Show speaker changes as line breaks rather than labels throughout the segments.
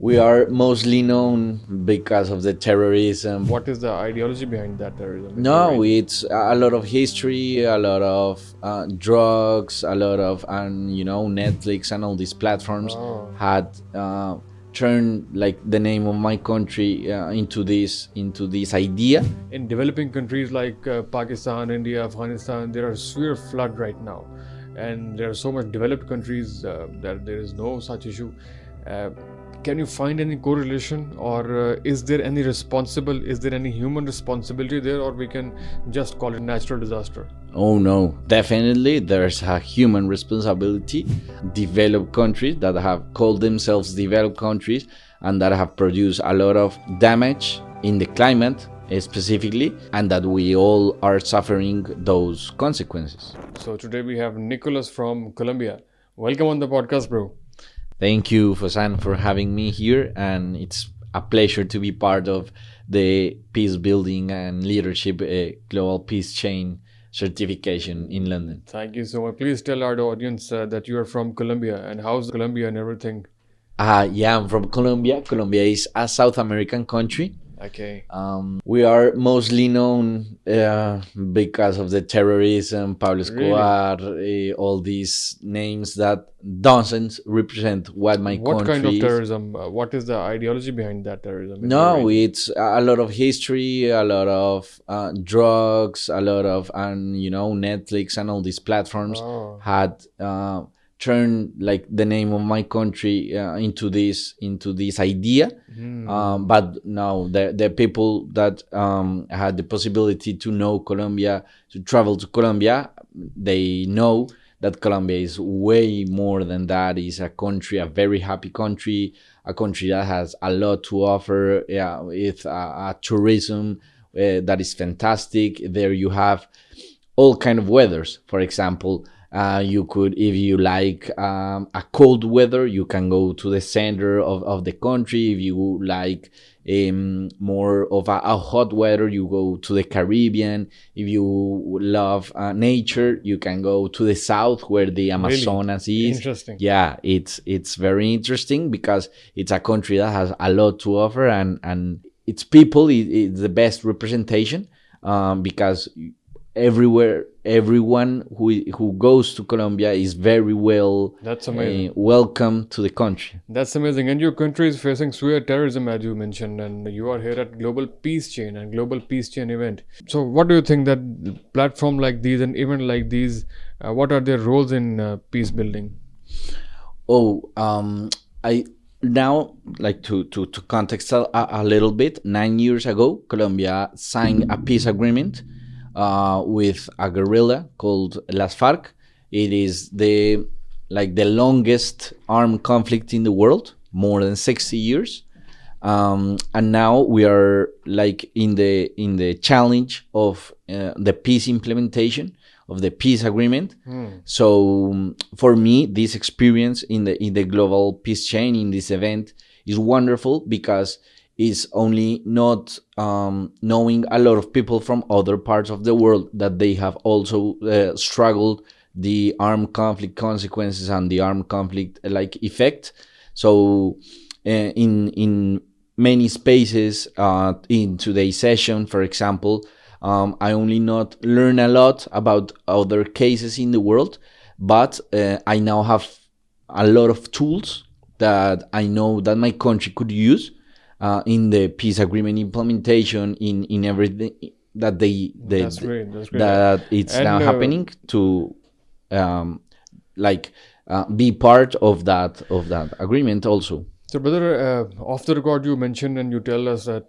We are mostly known because of the terrorism.
What is the ideology behind that terrorism? If you're
No,
right?
it's a lot of history, a lot of drugs, a lot of, and Netflix and all these platforms
Oh,
had turned like the name of my country into this idea.
in developing countries like Pakistan, India, Afghanistan, there are severe flood right now, and there are so much developed countries that there is no such issue. Uh, can you find any correlation, or is there any responsible? Is there any human responsibility there, or we can just call it natural disaster?
Oh no, definitely there's a human responsibility. Developed countries that have called themselves developed countries and that have produced a lot of damage in the climate specifically, and that we all are suffering those consequences.
So today we have Nicolas from Colombia. Welcome on the podcast, bro.
Thank you, Fozan, for having me here, and it's a pleasure to be part of the peace building and leadership global peace chain certification in London.
Thank you so much. Please tell our audience that you are from Colombia and how's Colombia and everything.
Yeah, I'm from Colombia. Colombia is a South American country.
Okay.
We are mostly known because of the terrorism, Pablo
Really?
Escobar, all these names that doesn't represent what my
What
country
kind of
is.
terrorism? What is the ideology behind that terrorism? If
No,
you're right?
it's a lot of history, a lot of drugs, a lot of, and Netflix and all these platforms
Oh,
had turned like the name of my country into this idea. But now the people that had the possibility to know Colombia, to travel to Colombia, they know that Colombia is way more than that. It's a country, a very happy country, a country that has a lot to offer. Yeah, with a tourism that is fantastic. There you have all kind of weathers. For example, you could, if you like a cold weather, you can go to the center of the country. If you like more of a hot weather, you go to the Caribbean. If you love nature, you can go to the south where the Amazonas is.
interesting.
Yeah, it's very interesting because it's a country that has a lot to offer, and its people is the best representation, because everyone who goes to Colombia is very well
That's amazing.
welcome to the country.
That's amazing. And your country is facing severe terrorism, as you mentioned, and you are here at Global Peace Chain and Global Peace Chain event. So, what do you think that platform like these and event like these, what are their roles in peace building?
Oh, I now like to context a little bit. 9 years ago, Colombia signed a peace agreement with a guerrilla called las FARC. It is the longest armed conflict in the world, more than 60 years. And now we are like in the challenge of the peace implementation of the peace agreement. So for me, this experience in the global peace chain in this event is wonderful because it's only not knowing a lot of people from other parts of the world that they have also struggled the armed conflict consequences and the armed conflict like effect. So in many spaces in today's session, for example, I only not learn a lot about other cases in the world, but I now have a lot of tools that I know that my country could use in the peace agreement implementation, in everything that
That's great. That's great.
that it's now
And
happening to like be part of that agreement also.
so, brother, off the record, you mentioned and you tell us that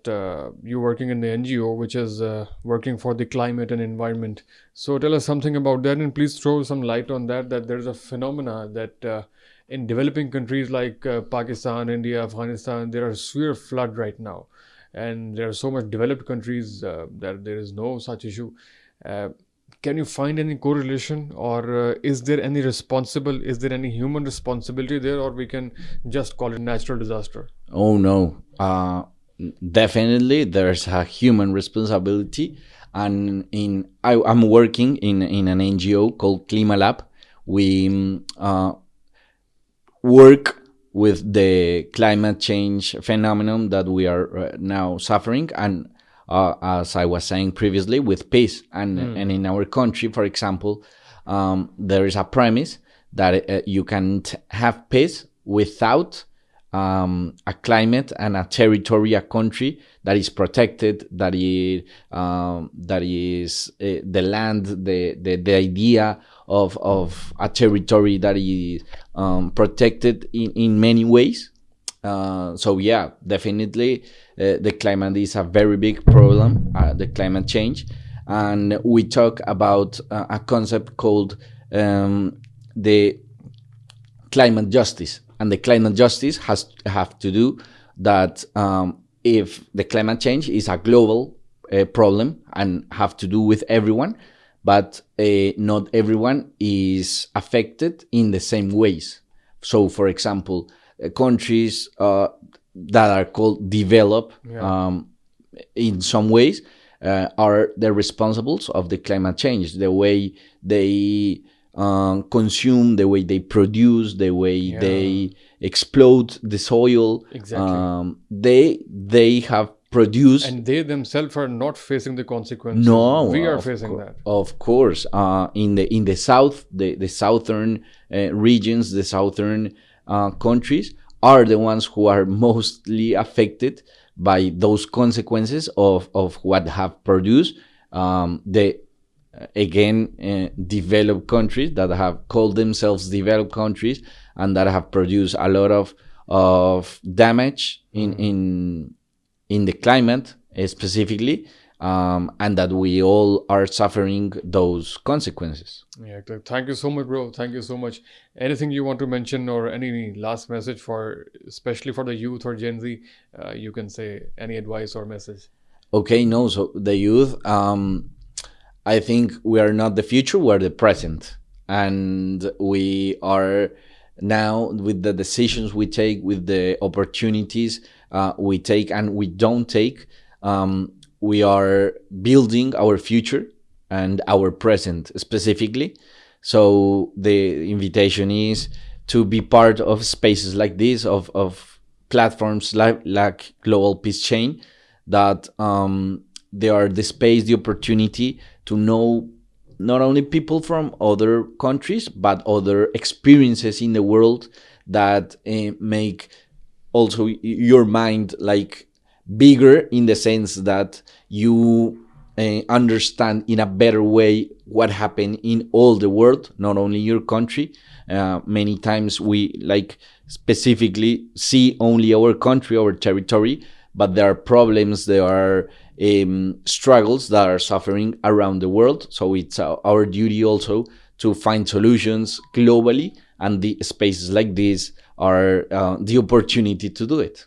you're working in the NGO, which is working for the climate and environment. So, tell us something about that, and please throw some light on that. That there's a phenomena that in developing countries like Pakistan, India, Afghanistan, there are severe flood right now, and there are so much developed countries that there is no such issue. Uh, can you find any correlation, or is there any responsible? Is there any human responsibility there, or we can just call it natural disaster?
Oh no, definitely there's a human responsibility, and I'm working in an NGO called ClimaLab. We work with the climate change phenomenon that we are now suffering, and as I was saying previously, with peace. And in our country, for example, there is a premise that you can have peace without a climate and a territory, a country that is protected, that is the land, the idea of a territory that is protected in many ways. So yeah, definitely the climate is a very big problem, the climate change. And we talk about a concept called the climate justice. And the climate justice have to do that if the climate change is a global problem and have to do with everyone, but not everyone is affected in the same ways. So, for example, countries that are called developed in some ways are the responsibles of the climate change. The way they consume, the way they produce, the way they exploit the soil.
Exactly.
They have produced,
and they themselves are not facing the consequences.
No,
we are facing that.
Of course, in the south, the southern regions, the southern countries are the ones who are mostly affected by those consequences of what have produced the developed countries that have called themselves developed countries, and that have produced a lot of damage in the climate specifically, and that we all are suffering those consequences.
Yeah, thank you so much, bro. Thank you so much. Anything you want to mention, or any last message for, especially for the youth or Gen Z? You can say any advice or message.
Okay, no. So the youth, I think we are not the future; we are the present, and we are now, with the decisions we take, with the opportunities we take and we don't take, we are building our future and our present specifically. So the invitation is to be part of spaces like this, of platforms like Global Peace Chain, that they are the space, the opportunity to know not only people from other countries, but other experiences in the world that make also your mind like bigger, in the sense that you understand in a better way what happened in all the world, not only your country. Many times we like specifically see only our country, our territory, but there are problems, there are struggles that are suffering around the world. So it's our duty also to find solutions globally, and the spaces like this are the opportunity to do it.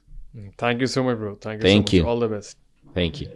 Thank you so much, bro. Thank you so
Thank
much.
you.
All the best.
Thank you.